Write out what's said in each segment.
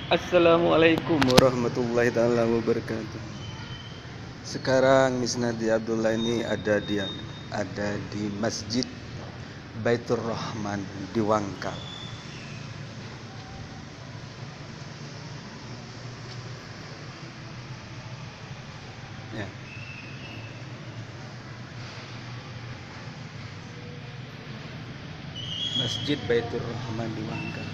Assalamualaikum warahmatullahi taala wabarakatuh. Sekarang Miss Nadia Abdullah ini ada di Masjid Baitur Rahman di Wangkal. Ya. Masjid Baitur Rahman di Wangkal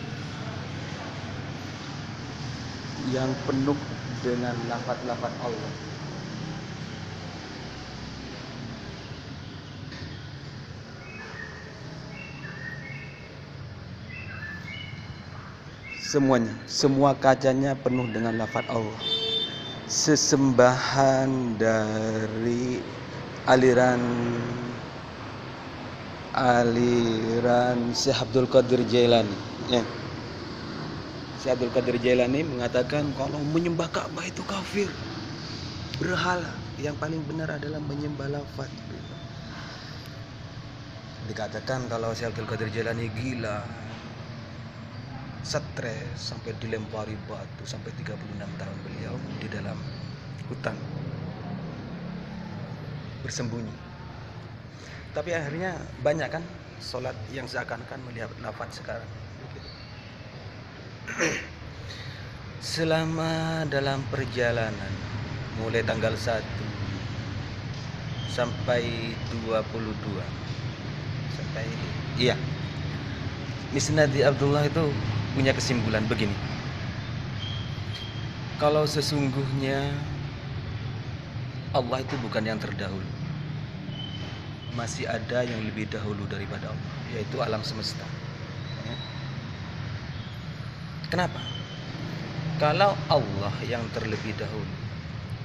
yang penuh dengan lafaz-lafaz Allah. Semua kacanya penuh dengan lafaz Allah. Sesembahan dari aliran Syekh Abdul Qadir Jailani. Ya. Syekh Abdul Qadir Jailani mengatakan kalau menyembah Ka'bah itu kafir, berhala. Yang paling benar adalah menyembah lafaz. Dikatakan kalau Syekh Abdul Qadir Jailani gila, stres sampai dilempari batu sampai 36 tahun beliau di dalam hutan bersembunyi. Tapi akhirnya banyak kan sholat yang seakan-akan melihat lafaz sekarang. Selama dalam perjalanan mulai tanggal 1 sampai 22 sampai Miss Nadia Abdullah itu punya kesimpulan begini. Kalau sesungguhnya Allah itu bukan yang terdahulu, masih ada yang lebih dahulu daripada Allah, yaitu alam semesta. Kenapa? Kalau Allah yang terlebih dahulu,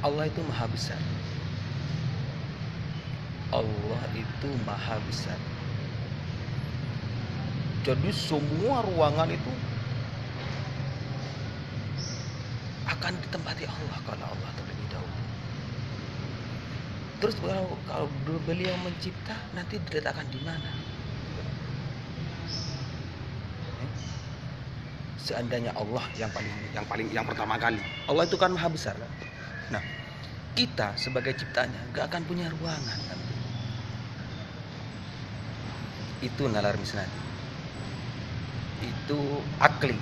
Allah itu maha besar. Allah itu maha besar. Jadi semua ruangan itu akan ditempati Allah kalau Allah terlebih dahulu. Terus kalau beliau mencipta, nanti diletakkan di mana? Seandainya Allah yang pertama kali, Allah itu kan maha besar. Nah, kita sebagai ciptanya gak akan punya ruangan kan? Itu nalar misnadi. Itu akal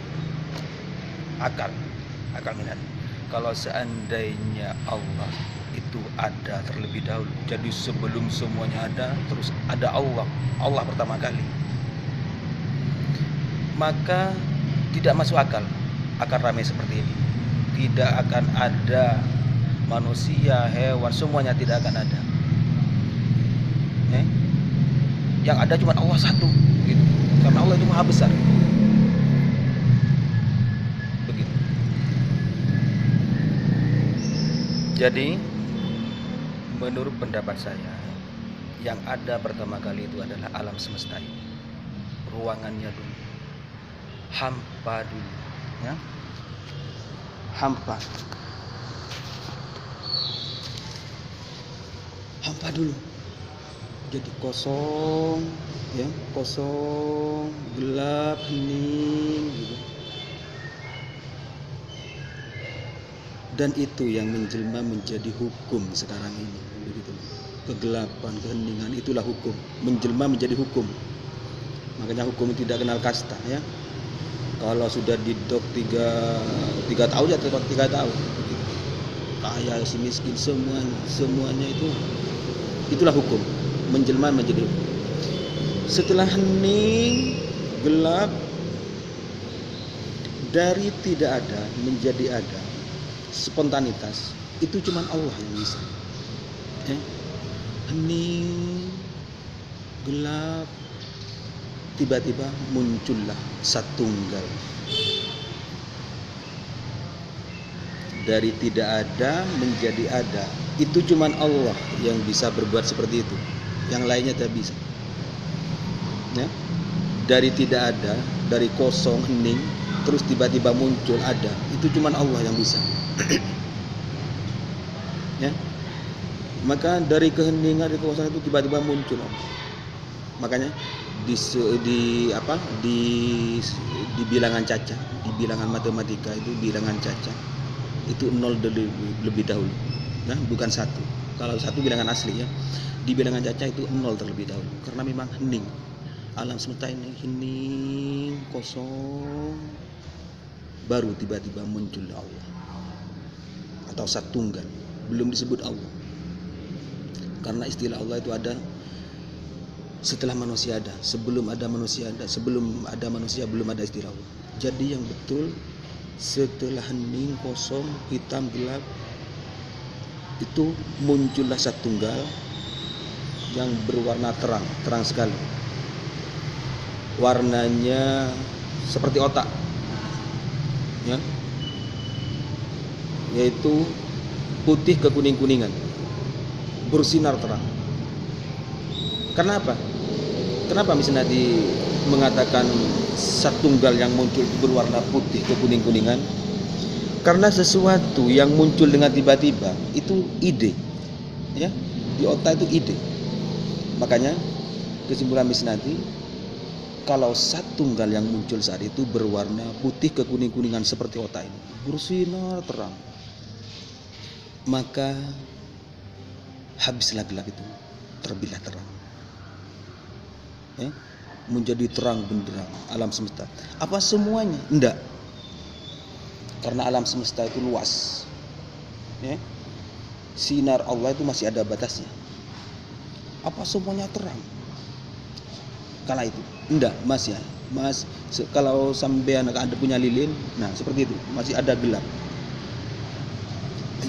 minat. Kalau seandainya Allah itu ada terlebih dahulu, jadi sebelum semuanya ada, terus ada Allah pertama kali, maka tidak masuk akal akan ramai seperti ini. Tidak akan ada manusia, hewan, semuanya tidak akan ada. Yang ada cuma Allah satu, gitu. Karena Allah itu maha besar. Begitu. Jadi menurut pendapat saya, yang ada pertama kali itu adalah alam semesta ini. Ruangannya dulu, hampa dulu, ya, hampa dulu. Jadi kosong, ya, kosong, gelap, hening, gitu. Dan itu yang menjelma menjadi hukum sekarang ini, begitu. Kegelapan, keheningan, itulah hukum, menjelma menjadi hukum. Makanya hukum tidak kenal kasta, ya. Kalau sudah didok 3 tahun ya tetap 3 tahun. Kaya si miskin semuanya itulah hukum, menjelma menjadi hukum. Setelah hening, gelap, dari tidak ada menjadi ada, spontanitas, itu cuma Allah yang bisa. Hening, gelap, tiba-tiba muncullah Satunggal. Dari tidak ada menjadi ada, itu cuman Allah yang bisa berbuat seperti itu. Yang lainnya tidak bisa. Ya? Dari tidak ada, dari kosong, hening, terus tiba-tiba muncul ada, itu cuman Allah yang bisa. Ya? Maka dari keheningan, dari kekosongan itu tiba-tiba muncul Allah. Makanya di apa di bilangan caca, di bilangan matematika itu bilangan caca itu 0 lebih dahulu, nah bukan 1. Kalau 1 bilangan asli ya, di bilangan caca itu 0 terlebih dahulu, karena memang hening, alam semesta ini hening kosong, baru tiba-tiba muncul Allah atau Zat Tunggal, belum disebut Allah, karena istilah Allah itu ada setelah manusia ada, sebelum ada manusia ada, sebelum ada manusia belum ada istilah Allah. Jadi yang betul setelah hening kosong hitam gelap itu muncullah Zat Tunggal yang berwarna terang sekali, warnanya seperti otak ya, yaitu putih kekuning-kuningan, bersinar terang. Kenapa? Kenapa misalnya mengatakan Zat Tunggal yang muncul berwarna putih kekuning-kuningan? Karena sesuatu yang muncul dengan tiba-tiba itu ide, ya, di otak itu ide. Makanya kesimpulan Misnadi, kalau Zat Tunggal yang muncul saat itu berwarna putih kekuning-kuningan seperti otak ini, bersinar terang, maka habislah gelap itu, terbilah terang. Ya, menjadi terang benderang alam semesta. Apa semuanya? Enggak. Karena alam semesta itu luas. Ya. Sinar Allah itu masih ada batasnya. Apa semuanya terang? Kala itu enggak, Mas ya. Mas, kalau sampean ada punya lilin, nah seperti itu, masih ada gelap.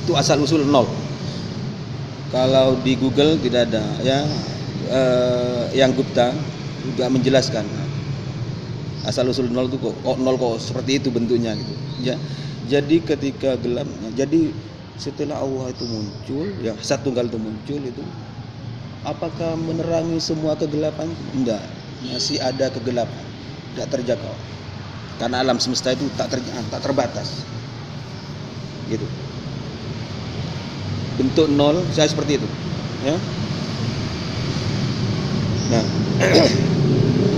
Itu asal usul 0. Kalau di Google tidak ada ya, yang Gupta juga menjelaskan asal usul 0 itu kok 0 kok seperti itu bentuknya gitu ya. Jadi ketika gelap, jadi setelah Allah itu muncul, ya Zat Tunggal itu muncul itu, apakah menerangi semua kegelapan? Enggak, masih ada kegelapan, tidak terjangkau, karena alam semesta itu tak terbatas gitu. Bentuk 0 saya seperti itu ya. Nah,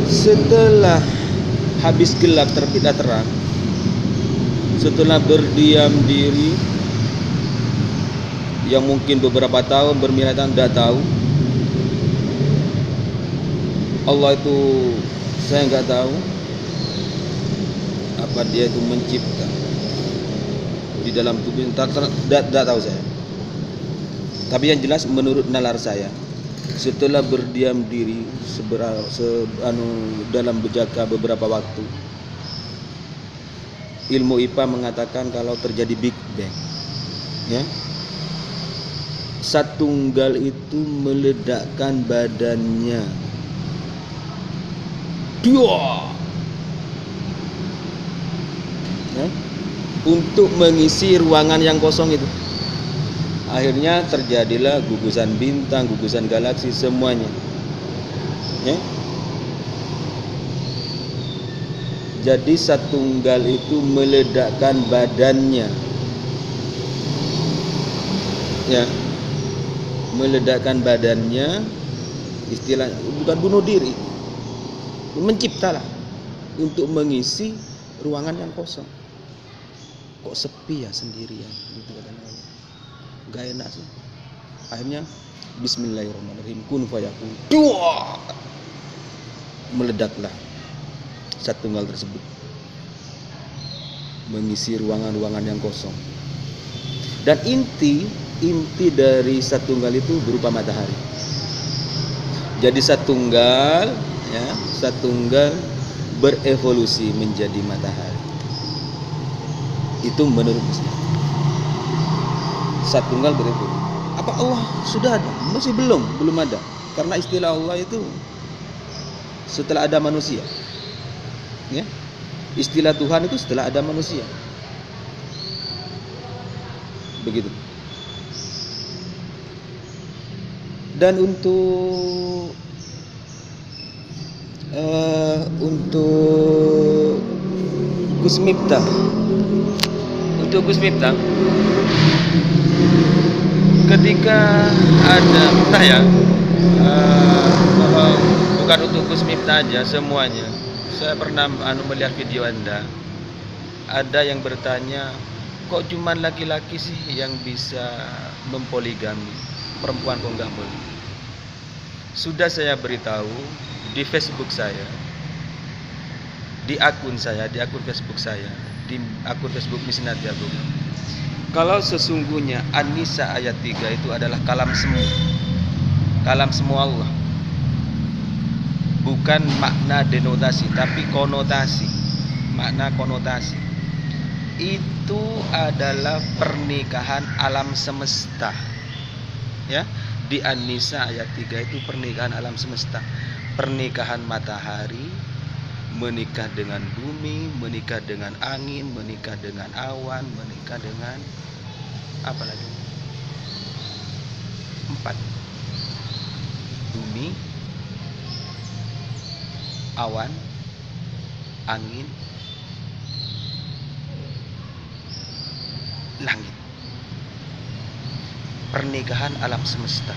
setelah habis gelap terbitlah terang, setelah berdiam diri yang mungkin beberapa tahun, bermiliar tahun, tidak tahu Allah itu, saya nggak tahu apa dia itu mencipta di dalam tubuh, tidak tahu saya. Tapi yang jelas menurut nalar saya, setelah berdiam diri dalam bejaka beberapa waktu, ilmu IPA mengatakan kalau terjadi Big Bang, ya, Zat Tunggal itu meledakkan badannya, ya, untuk mengisi ruangan yang kosong itu. Akhirnya terjadilah gugusan bintang, gugusan galaksi, semuanya. Ya. Jadi Zat Tunggal itu meledakkan badannya. Ya. Meledakkan badannya, istilah bukan bunuh diri. Menciptalah untuk mengisi ruangan yang kosong. Kok sepi ya sendirian gitu katanya. Gak enak sih. Akhirnya Bismillahirrahmanirrahim, kun fayakun, meledaklah Zat Tunggal tersebut, mengisi ruangan-ruangan yang kosong. Dan inti dari Zat Tunggal itu berupa matahari. Jadi Zat Tunggal, ya, Zat Tunggal berevolusi menjadi matahari. Itu menurut Islam. Zat Tunggal berevolusi. Apa Allah sudah ada? Masih belum ada. Karena istilah Allah itu setelah ada manusia. Ya. Istilah Tuhan itu setelah ada manusia. Begitu. Dan untuk Gus Miftah, ketika ada entah ya, kalau bukan untuk Gus Miftah aja, semuanya. Saya pernah melihat video Anda, ada yang bertanya, kok cuma laki-laki sih yang bisa mempoligami, perempuan kok nggak boleh? Sudah saya beritahu di Facebook saya, di akun Facebook saya, di akun Facebook Misnad Jagung, kalau sesungguhnya An-Nisa ayat 3 itu adalah kalam semu Allah, bukan makna denotasi tapi konotasi, makna konotasi. Itu adalah pernikahan alam semesta, ya. Di An-Nisa ayat 3 itu pernikahan alam semesta, pernikahan matahari menikah dengan bumi, menikah dengan angin, menikah dengan awan, menikah dengan apa lagi? 4. Bumi, awan, angin, langit. Pernikahan alam semesta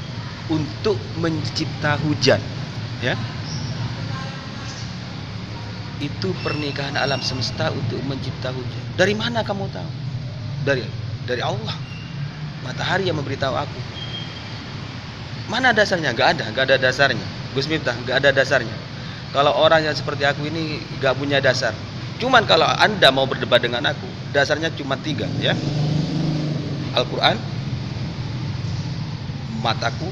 untuk mencipta hujan, ya. Itu pernikahan alam semesta untuk mencipta hujan. Dari mana kamu tahu? Dari Allah. Matahari yang memberitahu aku. Mana dasarnya? Gak ada dasarnya. Gus Miftah, gak ada dasarnya. Kalau orang yang seperti aku ini gak punya dasar. Cuman kalau Anda mau berdebat dengan aku, dasarnya cuma 3, ya. Al-Quran, mataku,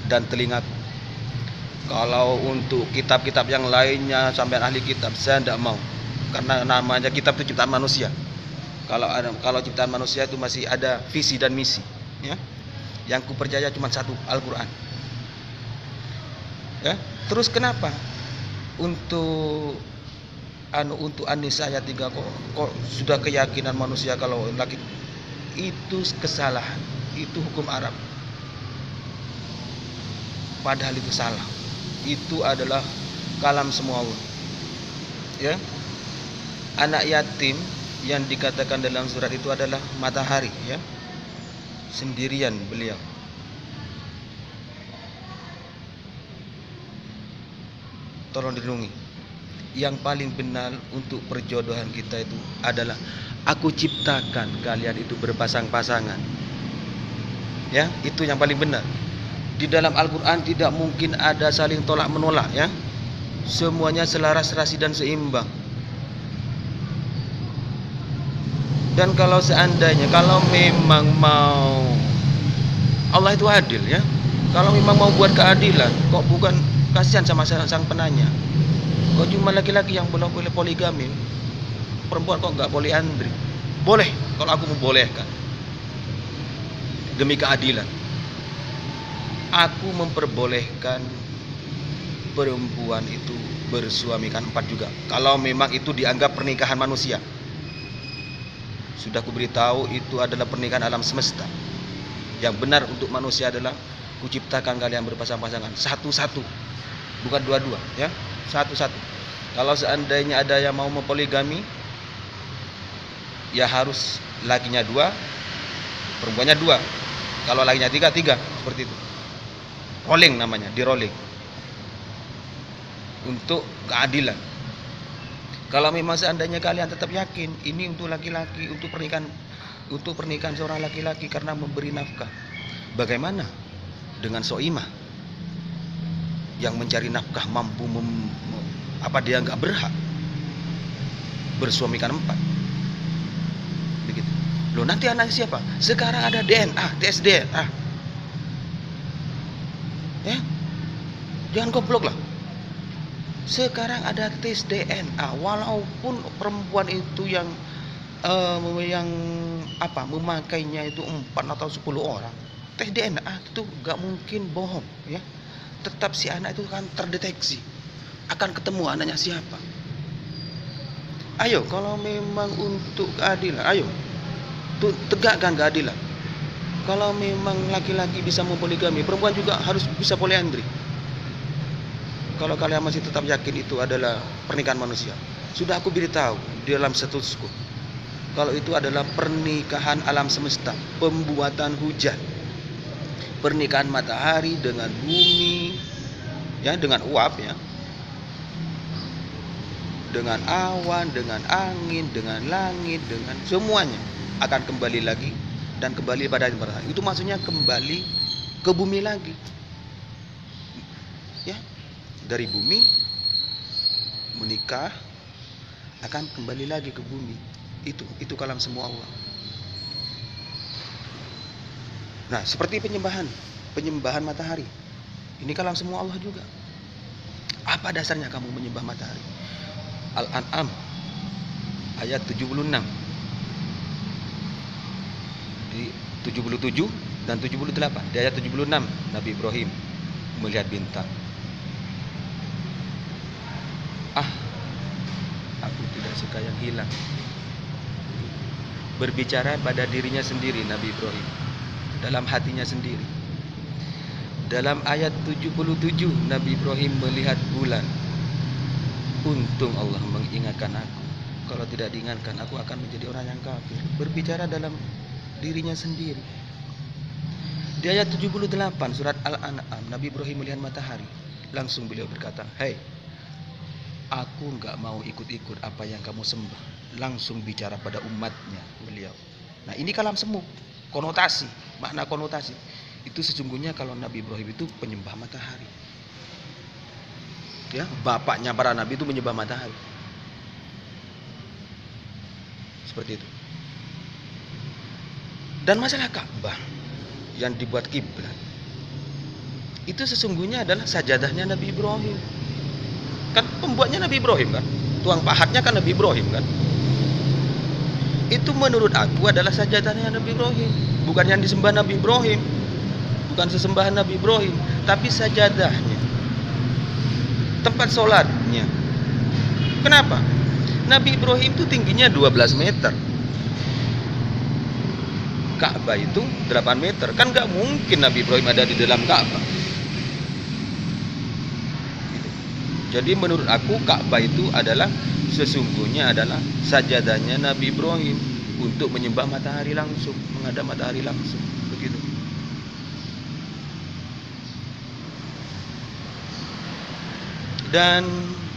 dan telingaku. Kalau untuk kitab-kitab yang lainnya, sampai ahli kitab, saya tidak mau. Karena namanya kitab itu ciptaan manusia. Kalau ciptaan manusia itu masih ada visi dan misi, ya. Yang ku percaya cuma satu, Al-Quran. Ya. Terus kenapa? Untuk An-Nisa ayat 3 kok sudah keyakinan manusia kalau laki itu kesalahan, itu hukum Arab. Padahal itu salah. Itu adalah kalam semua Allah. Ya. Anak yatim yang dikatakan dalam surat itu adalah matahari, ya. Sendirian beliau. Tolong direnungi. Yang paling benar untuk perjodohan kita itu adalah aku ciptakan kalian itu berpasang-pasangan. Ya, itu yang paling benar. Di dalam Al-Quran tidak mungkin ada saling tolak menolak, ya. Semuanya selaras, serasi, dan seimbang. Dan kalau seandainya, kalau memang mau, Allah itu adil, ya. Kalau memang mau buat keadilan, kok bukan kasihan sama sang penanya. Kok cuma laki-laki yang boleh poligami, perempuan kok nggak poliandri? Boleh, kalau aku membolehkan demi keadilan. Aku memperbolehkan perempuan itu bersuamikan 4 juga, kalau memang itu dianggap pernikahan manusia. Sudah aku beritahu itu adalah pernikahan alam semesta. Yang benar untuk manusia adalah kuciptakan kalian berpasang-pasangan, satu-satu, bukan dua-dua, ya, satu-satu. Kalau seandainya ada yang mau mempoligami, ya harus lakinya 2, perempuannya 2. Kalau lakinya 3, seperti itu. Rolling namanya, di rolling. Untuk keadilan. Kalau memang seandainya kalian tetap yakin ini untuk laki-laki, untuk pernikahan seorang laki-laki karena memberi nafkah, bagaimana dengan soimah yang mencari nafkah mampu apa dia nggak berhak bersuamikan 4? Begitu. Loh, nanti anak siapa? Sekarang ada DNA, tes DNA. Ya, jangan goblok lah. Sekarang ada tes DNA, walaupun perempuan itu yang memakainya itu 4 atau 10 orang, tes DNA itu gak mungkin bohong, ya. Tetap si anak itu kan terdeteksi, akan ketemu anaknya siapa. Ayo, kalau memang untuk keadilan, ayo tegakkan keadilan. Kalau memang laki-laki bisa mempoligami, perempuan juga harus bisa poliandri. Kalau kalian masih tetap yakin itu adalah pernikahan manusia, sudah aku beritahu di dalam statusku, kalau itu adalah pernikahan alam semesta, pembuatan hujan, pernikahan matahari dengan bumi, ya, dengan uap, ya, dengan awan, dengan angin, dengan langit, dengan semuanya akan kembali lagi dan kembali pada matahari. Itu maksudnya kembali ke bumi lagi. Ya, dari bumi menikah akan kembali lagi ke bumi. Itu kalam semua Allah. Nah, seperti penyembahan matahari. Ini kalam semua Allah juga. Apa dasarnya kamu menyembah matahari? Al-An'am ayat 76. Di 77 dan 78. Di ayat 76 Nabi Ibrahim melihat bintang. Aku tidak suka yang hilang. Berbicara pada dirinya sendiri Nabi Ibrahim, dalam hatinya sendiri. Dalam ayat 77 Nabi Ibrahim melihat bulan. Untung Allah mengingatkan aku. Kalau tidak diingatkan aku akan menjadi orang yang kafir. Berbicara dalam dirinya sendiri. Di ayat 78 surat Al-An'am Nabi Ibrahim melihat matahari. Langsung beliau berkata, "Hei, aku enggak mau ikut-ikut apa yang kamu sembah." Langsung bicara pada umatnya beliau. Nah, ini kalam semu, konotasi, makna konotasi. Itu sesungguhnya kalau Nabi Ibrahim itu penyembah matahari. Ya, bapaknya para nabi itu menyembah matahari. Seperti itu. Dan masalah Ka'bah yang dibuat kiblat itu sesungguhnya adalah sajadahnya Nabi Ibrahim. Kan pembuatnya Nabi Ibrahim kan? Tuang pahatnya kan Nabi Ibrahim kan? Itu menurut aku adalah sajadahnya Nabi Ibrahim. Bukan yang disembah Nabi Ibrahim. Bukan sesembahan Nabi Ibrahim, tapi sajadahnya. Tempat sholatnya. Kenapa? Nabi Ibrahim itu tingginya 12 meter. Ka'bah itu 8 meter. Kan gak mungkin Nabi Ibrahim ada di dalam Ka'bah. Jadi menurut aku Ka'bah itu adalah sesungguhnya adalah sajadahnya Nabi Ibrahim untuk menyembah matahari langsung, menghadap matahari langsung. Begitu. Dan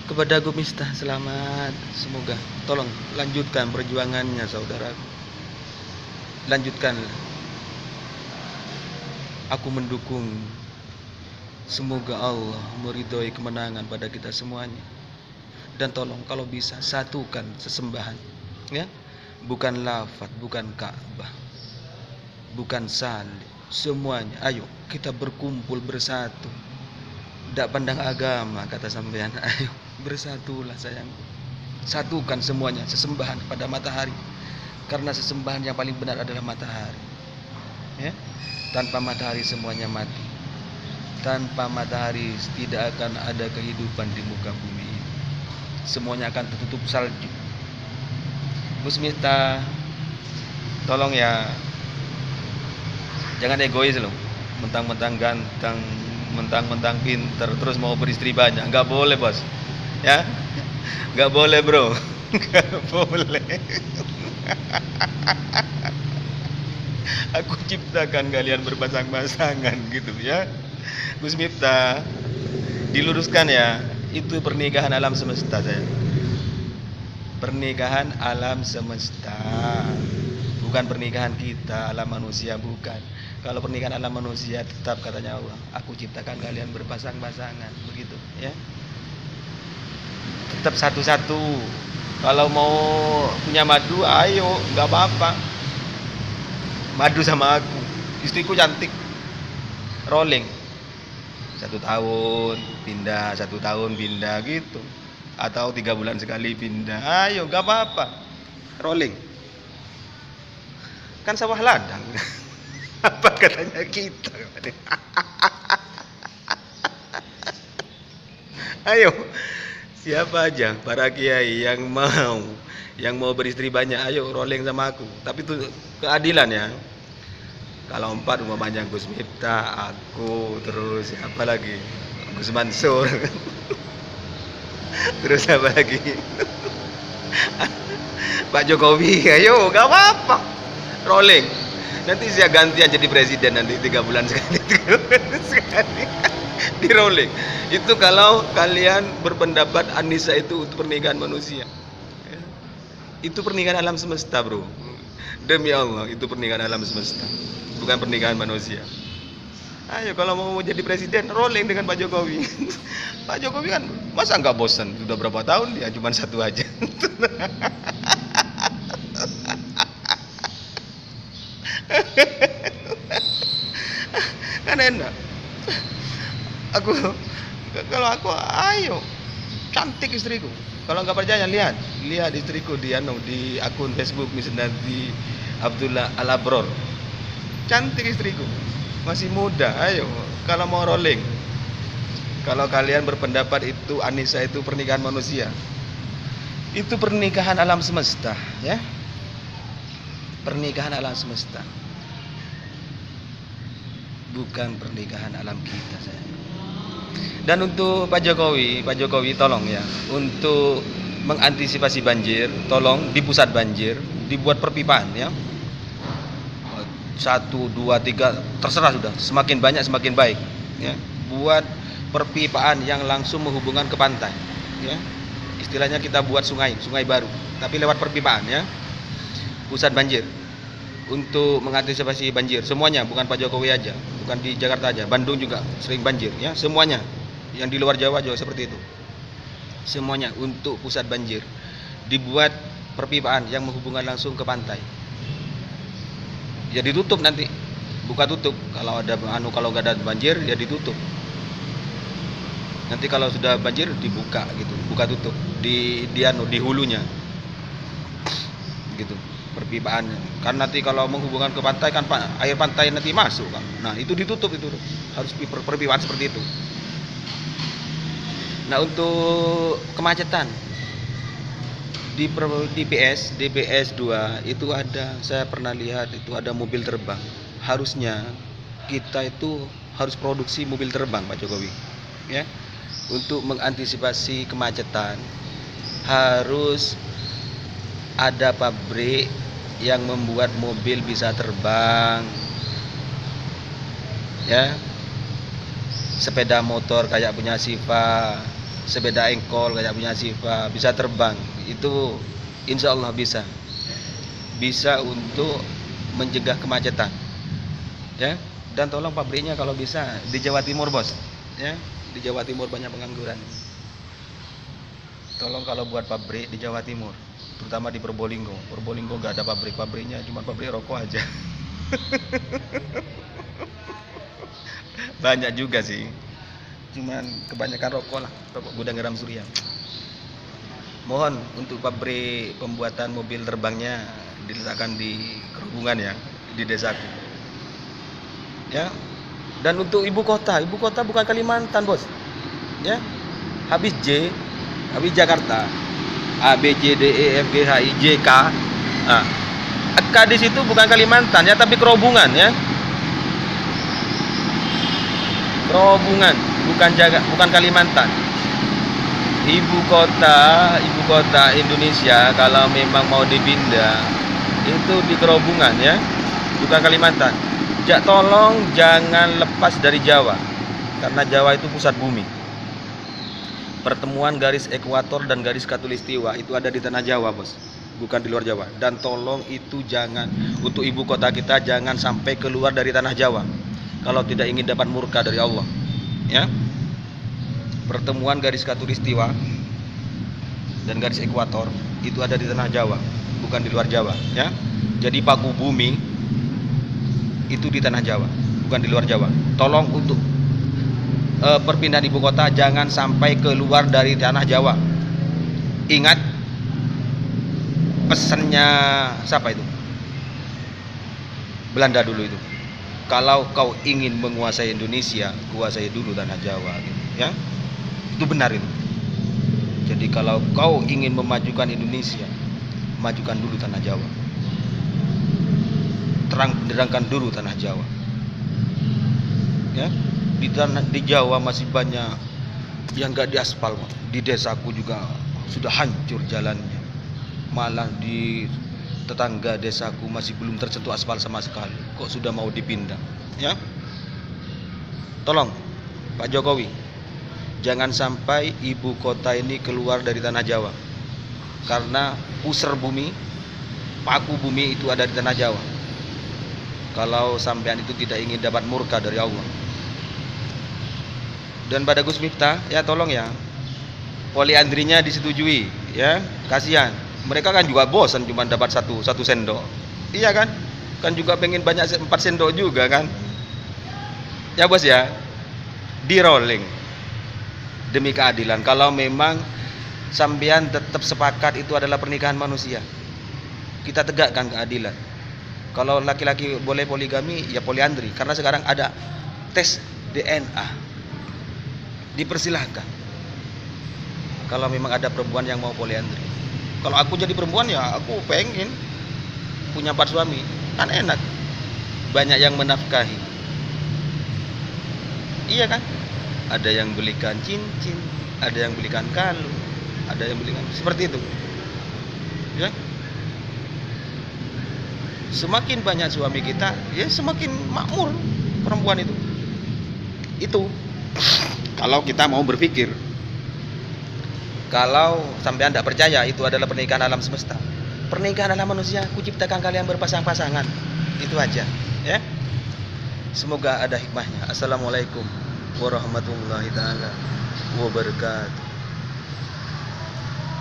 kepada Gu Miftah selamat, semoga tolong lanjutkan perjuangannya saudaraku. Lanjutkanlah. Aku mendukung. Semoga Allah meridhoi kemenangan pada kita semuanya. Dan tolong kalau bisa satukan sesembahan, ya. Bukan lafaz, bukan Ka'bah, bukan salib, semuanya. Ayo kita berkumpul bersatu. Tidak pandang agama kata sampean. Ayo bersatulah sayangku. Satukan semuanya sesembahan pada matahari. Karena sesembahan yang paling benar adalah matahari. Ya. Tanpa matahari semuanya mati. Tanpa matahari tidak akan ada kehidupan di muka bumi ini. Semuanya akan tertutup salju. Gus Miftah, tolong ya, jangan egois loh. Mentang-mentang ganteng, mentang-mentang pinter, terus mau beristri banyak. Nggak boleh bos. Ya, nggak boleh bro. Nggak boleh. Aku ciptakan kalian berpasang-pasangan gitu ya. Gus Miftah, diluruskan ya, itu pernikahan alam semesta saya. Pernikahan alam semesta, bukan pernikahan kita alam manusia, bukan. Kalau pernikahan alam manusia tetap katanya Allah, aku ciptakan kalian berpasang-pasangan, begitu ya. Tetap satu-satu. Kalau mau punya madu, ayo, nggak apa-apa. Madu sama aku, istriku cantik, rolling. 1 tahun pindah, 1 tahun pindah gitu. Atau 3 bulan sekali pindah. Ayo, gak apa-apa. Rolling. Kan sawah ladang. Apa katanya kita? Ayo, siapa aja para kiai yang mau beristri banyak, ayo rolling sama aku. Tapi itu keadilan ya. Kalau 4 umpamanya Gus Miftah, aku, terus apa lagi? Gus Mansur. Terus apa lagi? Pak Jokowi, ayo gak apa-apa. Rolling. Nanti saya gantian jadi presiden nanti 3 bulan sekali. Di rolling. Itu kalau kalian berpendapat Anissa itu pernikahan manusia. Ya. Itu pernikahan alam semesta, bro. Demi Allah, itu pernikahan alam semesta, bukan pernikahan manusia. Ayo kalau mau jadi presiden, rolling dengan Pak Jokowi. Pak Jokowi kan masa nggak bosan? Sudah berapa tahun dia cuma satu aja. Kan enak. Kalau aku ayo, cantik istriku. Kalau nggak percaya lihat istriku di akun Facebook misalnya di Abdullah Al Abror. Cantik istriku, masih muda. Ayo kalau mau rolling. Kalau kalian berpendapat itu Anissa itu pernikahan manusia, itu pernikahan alam semesta, ya. Pernikahan alam semesta, bukan pernikahan alam kita, saya. Dan untuk Pak Jokowi tolong ya, untuk mengantisipasi banjir, tolong di pusat banjir dibuat perpipaan ya. 1, 2, 3 terserah sudah, semakin banyak semakin baik ya. Buat perpipaan yang langsung menghubungkan ke pantai ya. Istilahnya kita buat sungai baru, tapi lewat perpipaan ya. Pusat banjir untuk mengantisipasi banjir semuanya, bukan Pak Jokowi aja, bukan di Jakarta aja, Bandung juga sering banjir ya, semuanya. Yang di luar Jawa juga seperti itu. Semuanya untuk pusat banjir dibuat perpipaan yang menghubungkan langsung ke pantai. Ya ditutup nanti, buka tutup. Kalau nggak ada banjir ya ditutup. Nanti kalau sudah banjir dibuka gitu, buka tutup di hulunya. Gitu. Perpipaannya. Karena nanti kalau menghubungkan ke pantai kan air pantai nanti masuk kan. Nah, itu ditutup itu. Harus perpipaan seperti itu. Nah, untuk kemacetan di DBS 2 itu ada, saya pernah lihat itu ada mobil terbang. Harusnya kita itu harus produksi mobil terbang, Pak Jokowi. Ya. Untuk mengantisipasi kemacetan harus ada pabrik yang membuat mobil bisa terbang. Ya. Sepeda motor kayak punya Siva, sepeda engkol kayak punya Siva bisa terbang. Itu insya Allah bisa untuk mencegah kemacetan ya. Dan tolong pabriknya kalau bisa di Jawa Timur, bos ya. Di Jawa Timur banyak pengangguran, tolong kalau buat pabrik di Jawa Timur, terutama di Probolinggo nggak ada pabriknya, cuma pabrik rokok aja. Banyak juga sih, cuman kebanyakan rokok gudang garam Surya. Mohon untuk pabrik pembuatan mobil terbangnya diletakkan di Kerubungan ya, di desaku ya. Dan untuk ibu kota bukan Kalimantan, bos ya. Habis Jakarta, A B C D E F G H I J K. Nah, K di situ bukan Kalimantan ya, tapi Kerubungan ya. Kerubungan, bukan Kalimantan. Ibu kota Indonesia kalau memang mau dipindah itu di Kerubungan ya, bukan Kalimantan. Tolong jangan lepas dari Jawa, karena Jawa itu pusat bumi. Pertemuan garis ekuator dan garis khatulistiwa itu ada di tanah Jawa, bos, bukan di luar Jawa. Dan tolong itu jangan, untuk ibu kota kita jangan sampai keluar dari tanah Jawa kalau tidak ingin dapat murka dari Allah ya. Pertemuan garis khatulistiwa dan garis ekuator itu ada di tanah Jawa, bukan di luar Jawa ya. Jadi paku bumi itu di tanah Jawa, bukan di luar Jawa. Tolong untuk perpindahan ibu kota jangan sampai keluar dari tanah Jawa. Ingat pesannya siapa itu? Belanda dulu itu. Kalau kau ingin menguasai Indonesia, kuasai dulu tanah Jawa gitu, ya. Itu benar itu. Jadi kalau kau ingin memajukan Indonesia, majukan dulu tanah Jawa. Terangkan dulu tanah Jawa. Ya, di Jawa masih banyak yang nggak diaspal. Di desaku juga sudah hancur jalannya. Malah di tetangga desaku masih belum tersentuh aspal sama sekali. Kok sudah mau dipindah? Ya, tolong Pak Jokowi, jangan sampai ibu kota ini keluar dari tanah Jawa, karena pusar bumi, paku bumi itu ada di tanah Jawa. Kalau sampean itu tidak ingin dapat murka dari Allah. Dan pada Gus Miftah, ya tolong ya, poliandrinya disetujui, ya, kasihan. Mereka kan juga bosan cuma dapat satu sendok, iya kan? Kan juga pengen banyak 4 sendok juga kan? Ya bos ya, di rolling demi keadilan. Kalau memang sampean tetap sepakat itu adalah pernikahan manusia, kita tegakkan keadilan. Kalau laki-laki boleh poligami, ya poliandri, karena sekarang ada tes DNA, dipersilahkan. Kalau memang ada perempuan yang mau poliandri, kalau aku jadi perempuan ya aku pengen punya 4 suami, kan enak, banyak yang menafkahi. Iya kan? Ada yang belikan cincin, ada yang belikan kalung, ada yang belikan seperti itu. Ya. Semakin banyak suami kita, ya semakin makmur perempuan itu. Itu kalau kita mau berpikir. Kalau sampean tidak percaya itu adalah pernikahan alam semesta, pernikahan alam manusia, kuciptakan kalian berpasang-pasangan. Itu aja, ya. Semoga ada hikmahnya. Assalamualaikum warahmatullahi taala wabarakatuh.